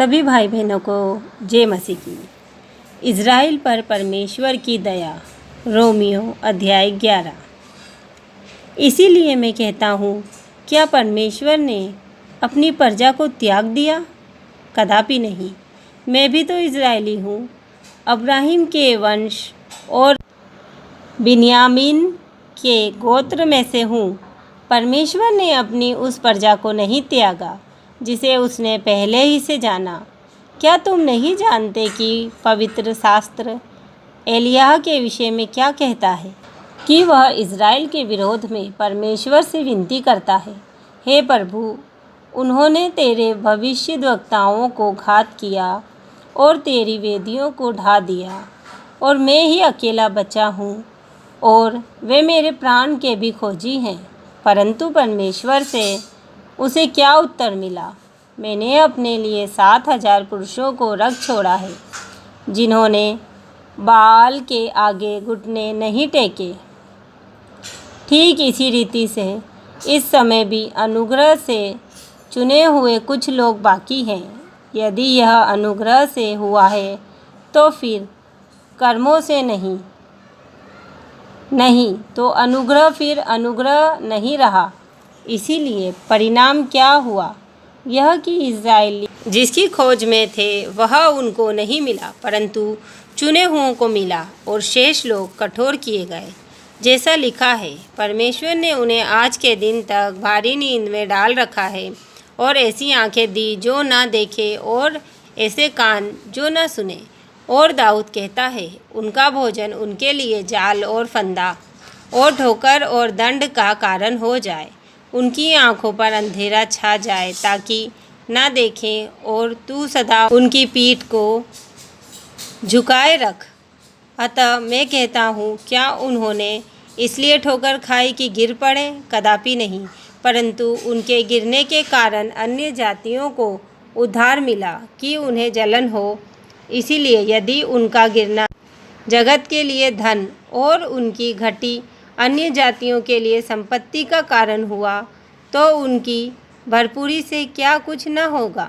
सभी भाई बहनों को जय मसीह की। इज़राइल पर परमेश्वर की दया। रोमियो अध्याय 11। इसीलिए मैं कहता हूँ, क्या परमेश्वर ने अपनी प्रजा को त्याग दिया? कदापि नहीं। मैं भी तो इज़राइली हूँ, अब्राहम के वंश और बिन्यामीन के गोत्र में से हूँ। परमेश्वर ने अपनी उस प्रजा को नहीं त्यागा जिसे उसने पहले ही से जाना। क्या तुम नहीं जानते कि पवित्र शास्त्र एलिय्याह के विषय में क्या कहता है कि वह इज़राइल के विरोध में परमेश्वर से विनती करता है, हे प्रभु, उन्होंने तेरे भविष्यद्वक्ताओं को घात किया और तेरी वेदियों को ढा दिया, और मैं ही अकेला बचा हूँ और वे मेरे प्राण के भी खोजी हैं। परंतु परमेश्वर से उसे क्या उत्तर मिला? मैंने अपने लिए 7,000 पुरुषों को रख छोड़ा है, जिन्होंने बाल के आगे घुटने नहीं टेके। ठीक इसी रीति से इस समय भी अनुग्रह से चुने हुए कुछ लोग बाकी हैं। यदि यह अनुग्रह से हुआ है तो फिर कर्मों से नहीं तो अनुग्रह फिर अनुग्रह नहीं रहा। इसीलिए परिणाम क्या हुआ? यह कि इज़राइली जिसकी खोज में थे वह उनको नहीं मिला, परंतु चुने हुओं को मिला, और शेष लोग कठोर किए गए। जैसा लिखा है, परमेश्वर ने उन्हें आज के दिन तक भारी नींद में डाल रखा है, और ऐसी आंखें दी जो ना देखे और ऐसे कान जो ना सुने। और दाऊद कहता है, उनका भोजन उनके लिए जाल और फंदा और ठोकर और दंड का कारण हो जाए। उनकी आंखों पर अंधेरा छा जाए ताकि ना देखें, और तू सदा उनकी पीठ को झुकाए रख। अतः मैं कहता हूँ, क्या उन्होंने इसलिए ठोकर खाई कि गिर पड़े? कदापि नहीं, परंतु उनके गिरने के कारण अन्य जातियों को उद्धार मिला कि उन्हें जलन हो। इसीलिए यदि उनका गिरना जगत के लिए धन और उनकी घटी अन्य जातियों के लिए संपत्ति का कारण हुआ, तो उनकी भरपूरी से क्या कुछ न होगा।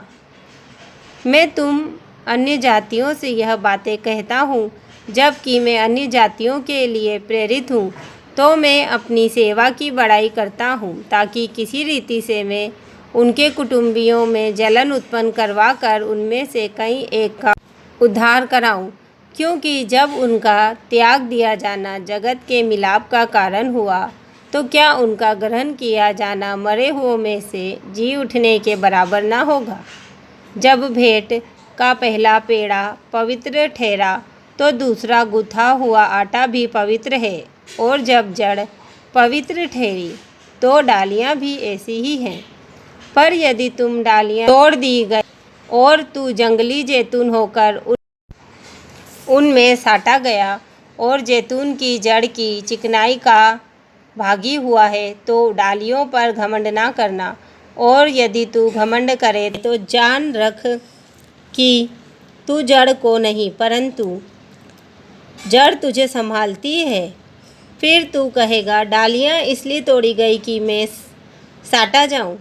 मैं तुम अन्य जातियों से यह बातें कहता हूँ, जबकि मैं अन्य जातियों के लिए प्रेरित हूँ, तो मैं अपनी सेवा की बड़ाई करता हूँ, ताकि किसी रीति से मैं उनके कुटुंबियों में जलन उत्पन्न करवा कर उनमें से कई एक का उद्धार कराऊं। क्योंकि जब उनका त्याग दिया जाना जगत के मिलाप का कारण हुआ, तो क्या उनका ग्रहण किया जाना मरे हुओं में से जी उठने के बराबर ना होगा? जब भेंट का पहला पेड़ा पवित्र ठहरा, तो दूसरा गुथा हुआ आटा भी पवित्र है, और जब जड़ पवित्र ठहरी, तो डालियाँ भी ऐसी ही हैं। पर यदि तुम डालियाँ तोड़ दी गई और तू जंगली जैतून होकर उनमें साटा गया, और जैतून की जड़ की चिकनाई का भागी हुआ है, तो डालियों पर घमंड ना करना। और यदि तू घमंड करे तो जान रख कि तू जड़ को नहीं, परंतु जड़ तुझे संभालती है। फिर तू कहेगा, डालियाँ इसलिए तोड़ी गई कि मैं साटा जाऊँ।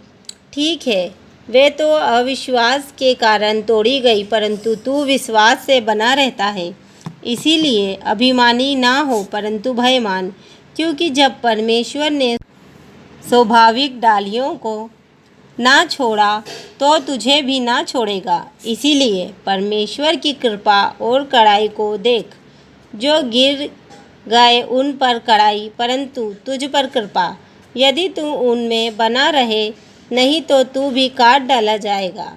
ठीक है, वे तो अविश्वास के कारण तोड़ी गई, परंतु तू विश्वास से बना रहता है। इसीलिए अभिमानी ना हो, परंतु भयमान, क्योंकि जब परमेश्वर ने स्वाभाविक डालियों को ना छोड़ा, तो तुझे भी ना छोड़ेगा। इसीलिए परमेश्वर की कृपा और कड़ाई को देख। जो गिर गए उन पर कड़ाई, परंतु तुझ पर कृपा। यदि तू उनमें बना रहे, नहीं तो तू भी काट डाला जाएगा।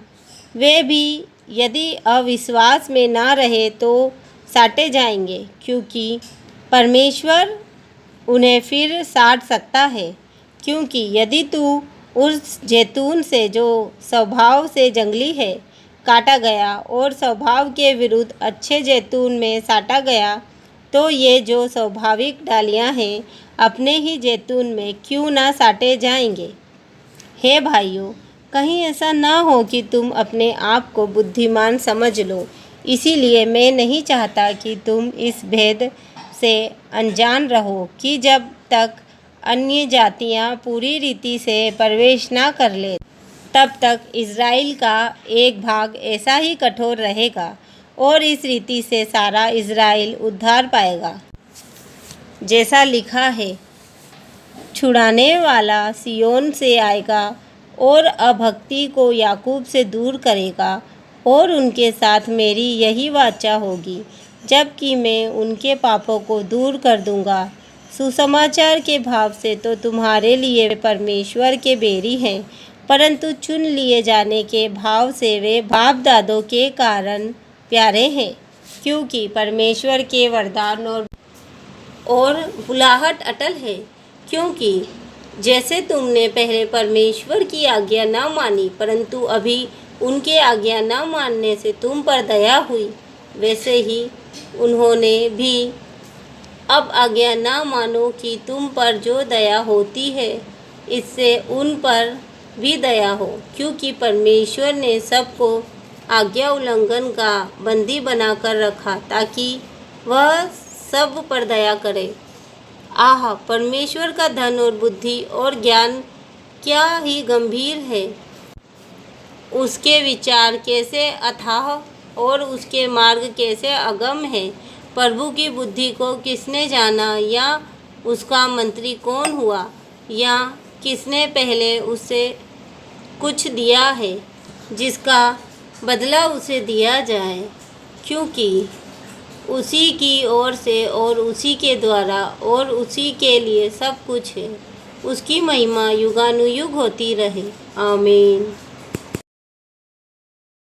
वे भी यदि अविश्वास में ना रहे तो साटे जाएंगे, क्योंकि परमेश्वर उन्हें फिर साट सकता है। क्योंकि यदि तू उस जैतून से जो स्वभाव से जंगली है काटा गया और स्वभाव के विरुद्ध अच्छे जैतून में साटा गया, तो ये जो स्वाभाविक डालियाँ हैं अपने ही जैतून में क्यों ना साटे जाएंगे। हे भाइयों, कहीं ऐसा ना हो कि तुम अपने आप को बुद्धिमान समझ लो। इसीलिए मैं नहीं चाहता कि तुम इस भेद से अनजान रहो कि जब तक अन्य जातियाँ पूरी रीति से प्रवेश ना कर ले, तब तक इज़राइल का एक भाग ऐसा ही कठोर रहेगा और इस रीति से सारा इज़राइल उद्धार पाएगा। जैसा लिखा है, छुड़ाने वाला सिय्योन से आएगा और अभक्ति को याकूब से दूर करेगा, और उनके साथ मेरी यही वाचा होगी, जबकि मैं उनके पापों को दूर कर दूंगा। सुसमाचार के भाव से तो तुम्हारे लिए परमेश्वर के बेरी हैं, परंतु चुन लिए जाने के भाव से वे बाप दादों के कारण प्यारे हैं, क्योंकि परमेश्वर के वरदान और बुलाहट अटल है। क्योंकि जैसे तुमने पहले परमेश्वर की आज्ञा न मानी, परंतु अभी उनके आज्ञा न मानने से तुम पर दया हुई, वैसे ही उन्होंने भी अब आज्ञा न मानो कि तुम पर जो दया होती है, इससे उन पर भी दया हो, क्योंकि परमेश्वर ने सबको आज्ञा उल्लंघन का बंदी बनाकर रखा, ताकि वह सब पर दया करे। आह, परमेश्वर का धन और बुद्धि और ज्ञान क्या ही गंभीर है! उसके विचार कैसे अथाह और उसके मार्ग कैसे अगम है! प्रभु की बुद्धि को किसने जाना, या उसका मंत्री कौन हुआ, या किसने पहले उसे कुछ दिया है जिसका बदला उसे दिया जाए, क्योंकि उसी की ओर से और उसी के द्वारा और उसी के लिए सब कुछ है। उसकी महिमा युगानुयुग होती रहे। आमीन।